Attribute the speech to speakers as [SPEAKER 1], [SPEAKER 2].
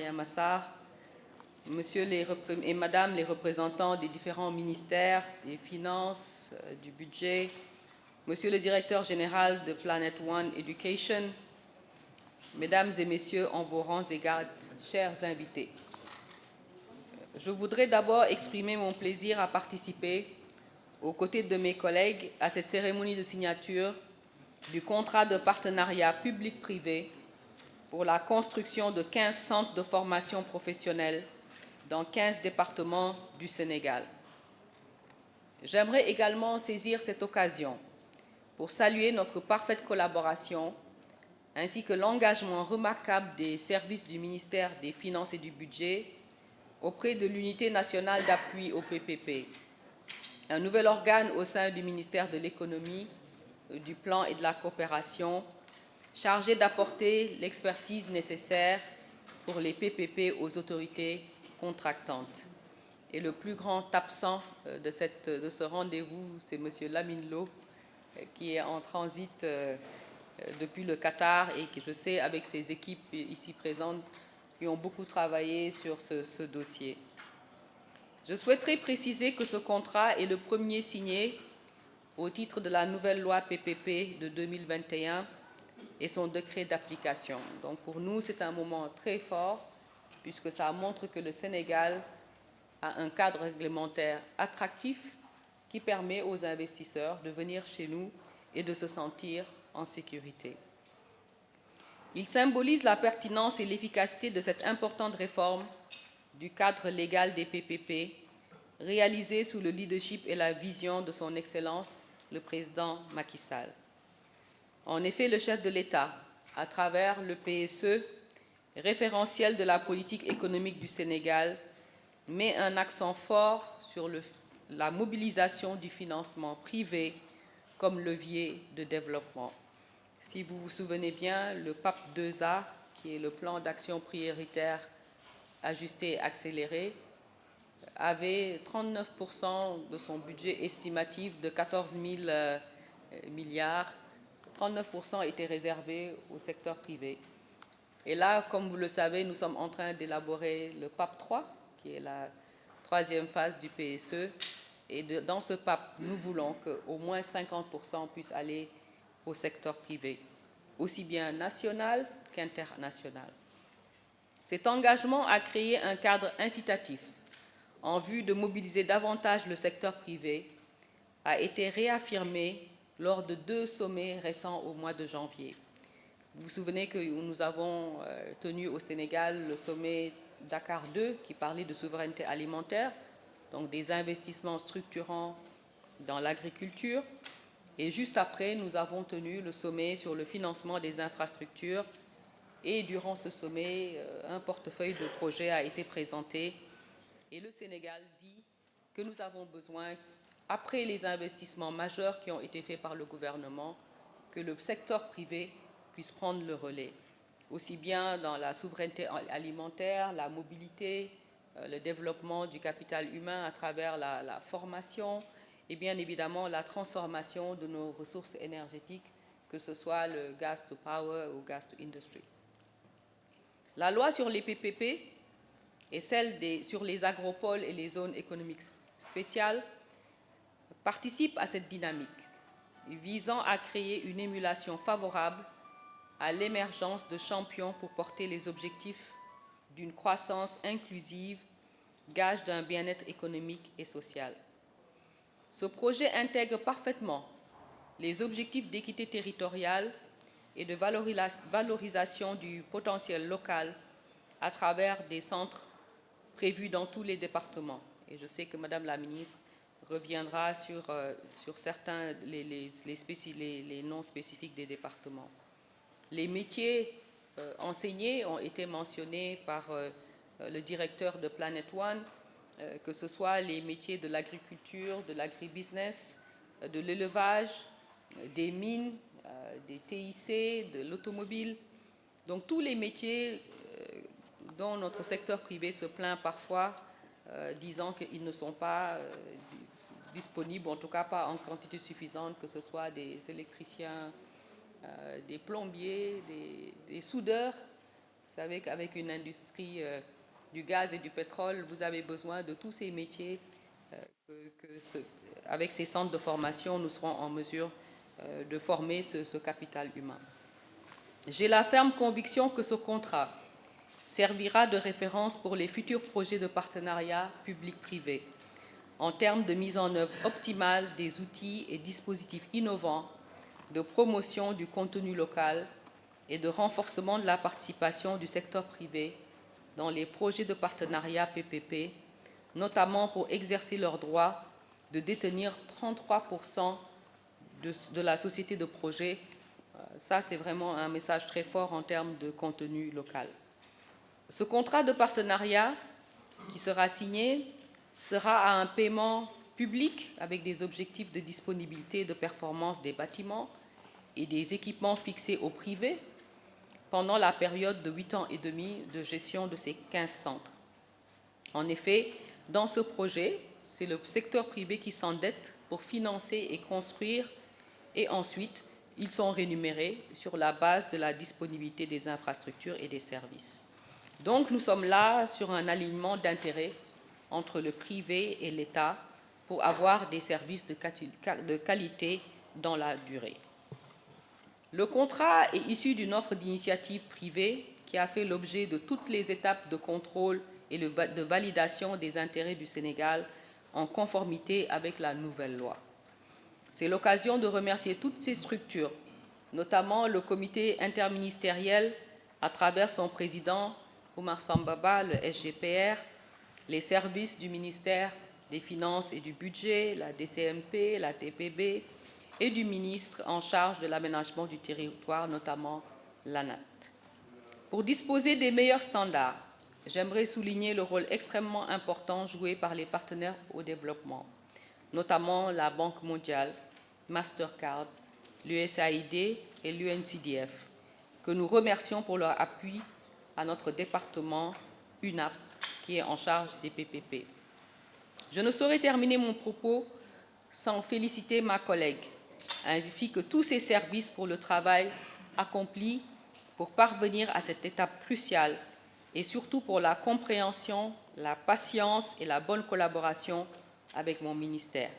[SPEAKER 1] Mariama Sarr, Monsieur et Madame les représentants des différents ministères, des Finances, du Budget, Monsieur le Directeur général de Planet One Education, Mesdames et Messieurs en vos rangs et grades, chers invités. Je voudrais d'abord exprimer mon plaisir à participer, aux côtés de mes collègues, à cette cérémonie de signature du contrat de partenariat public-privé pour la construction de 15 centres de formation professionnelle dans 15 départements du Sénégal. J'aimerais également saisir cette occasion pour saluer notre parfaite collaboration ainsi que l'engagement remarquable des services du ministère des Finances et du Budget auprès de l'Unité nationale d'appui au PPP, un nouvel organe au sein du ministère de l'Économie, du Plan et de la Coopération, chargé d'apporter l'expertise nécessaire pour les PPP aux autorités contractantes. Et le plus grand absent de ce rendez-vous, c'est M. Lamine Lo, qui est en transit depuis le Qatar et qui, je sais, avec ses équipes ici présentes, qui ont beaucoup travaillé sur ce dossier. Je souhaiterais préciser que ce contrat est le premier signé au titre de la nouvelle loi PPP de 2021 et son décret d'application. Donc pour nous, c'est un moment très fort puisque ça montre que le Sénégal a un cadre réglementaire attractif qui permet aux investisseurs de venir chez nous et de se sentir en sécurité. Il symbolise la pertinence et l'efficacité de cette importante réforme du cadre légal des PPP, réalisée sous le leadership et la vision de son Excellence, le président Macky Sall. En effet, le chef de l'État, à travers le PSE, référentiel de la politique économique du Sénégal, met un accent fort sur la mobilisation du financement privé comme levier de développement. Si vous vous souvenez bien, le PAP 2A, qui est le plan d'action prioritaire ajusté et accéléré, avait 39% de son budget estimatif de 14 000 milliards. 39% étaient réservés au secteur privé. Et là, comme vous le savez, nous sommes en train d'élaborer le PAP 3, qui est la troisième phase du PSE. Et dans ce PAP, nous voulons qu'au moins 50% puissent aller au secteur privé, aussi bien national qu'international. Cet engagement a créé un cadre incitatif en vue de mobiliser davantage le secteur privé, a été réaffirmé lors de 2 sommets récents au mois de janvier. Vous vous souvenez que nous avons tenu au Sénégal le sommet Dakar 2 qui parlait de souveraineté alimentaire, donc des investissements structurants dans l'agriculture. Et juste après, nous avons tenu le sommet sur le financement des infrastructures. Et durant ce sommet, un portefeuille de projets a été présenté. Et le Sénégal dit que nous avons besoin, après les investissements majeurs qui ont été faits par le gouvernement, que le secteur privé puisse prendre le relais, aussi bien dans la souveraineté alimentaire, la mobilité, le développement du capital humain à travers la formation et bien évidemment la transformation de nos ressources énergétiques, que ce soit le gas to power ou gas to industry. La loi sur les PPP et celle sur les agropoles et les zones économiques spéciales participent à cette dynamique, visant à créer une émulation favorable à l'émergence de champions pour porter les objectifs d'une croissance inclusive, gage d'un bien-être économique et social. Ce projet intègre parfaitement les objectifs d'équité territoriale et de valorisation du potentiel local à travers des centres prévus dans tous les départements. Et je sais que Madame la ministre reviendra sur certains, les noms spécifiques des départements. Les métiers enseignés ont été mentionnés par le directeur de Planet One, que ce soit les métiers de l'agriculture, de l'agribusiness, de l'élevage, des mines, des TIC, de l'automobile. Donc tous les métiers dont notre secteur privé se plaint parfois, disant qu'ils ne sont pas disponibles, en tout cas pas en quantité suffisante, que ce soit des électriciens, des plombiers, des soudeurs. Vous savez qu'avec une industrie du gaz et du pétrole, vous avez besoin de tous ces métiers. Avec ces centres de formation, nous serons en mesure de former ce capital humain. J'ai la ferme conviction que ce contrat servira de référence pour les futurs projets de partenariat public-privé en termes de mise en œuvre optimale des outils et dispositifs innovants de promotion du contenu local et de renforcement de la participation du secteur privé dans les projets de partenariat PPP, notamment pour exercer leur droit de détenir 33% de la société de projet. Ça, c'est vraiment un message très fort en termes de contenu local. Ce contrat de partenariat qui sera signé sera à un paiement public avec des objectifs de disponibilité et de performance des bâtiments et des équipements fixés au privé pendant la période de 8 ans et demi de gestion de ces 15 centres. En effet, dans ce projet, c'est le secteur privé qui s'endette pour financer et construire, et ensuite, ils sont rémunérés sur la base de la disponibilité des infrastructures et des services. Donc, nous sommes là sur un alignement d'intérêts entre le privé et l'État pour avoir des services de qualité dans la durée. Le contrat est issu d'une offre d'initiative privée qui a fait l'objet de toutes les étapes de contrôle et de validation des intérêts du Sénégal en conformité avec la nouvelle loi. C'est l'occasion de remercier toutes ces structures, notamment le comité interministériel à travers son président Oumar Sambaba, le SGPR, les services du ministère des Finances et du Budget, la DCMP, la TPB, et du ministre en charge de l'aménagement du territoire, notamment l'ANAT. Pour disposer des meilleurs standards, j'aimerais souligner le rôle extrêmement important joué par les partenaires au développement, notamment la Banque mondiale, Mastercard, l'USAID et l'UNCDF, que nous remercions pour leur appui à notre département UNAP, qui est en charge des PPP. Je ne saurais terminer mon propos sans féliciter ma collègue, ainsi que tous ses services pour le travail accompli pour parvenir à cette étape cruciale et surtout pour la compréhension, la patience et la bonne collaboration avec mon ministère.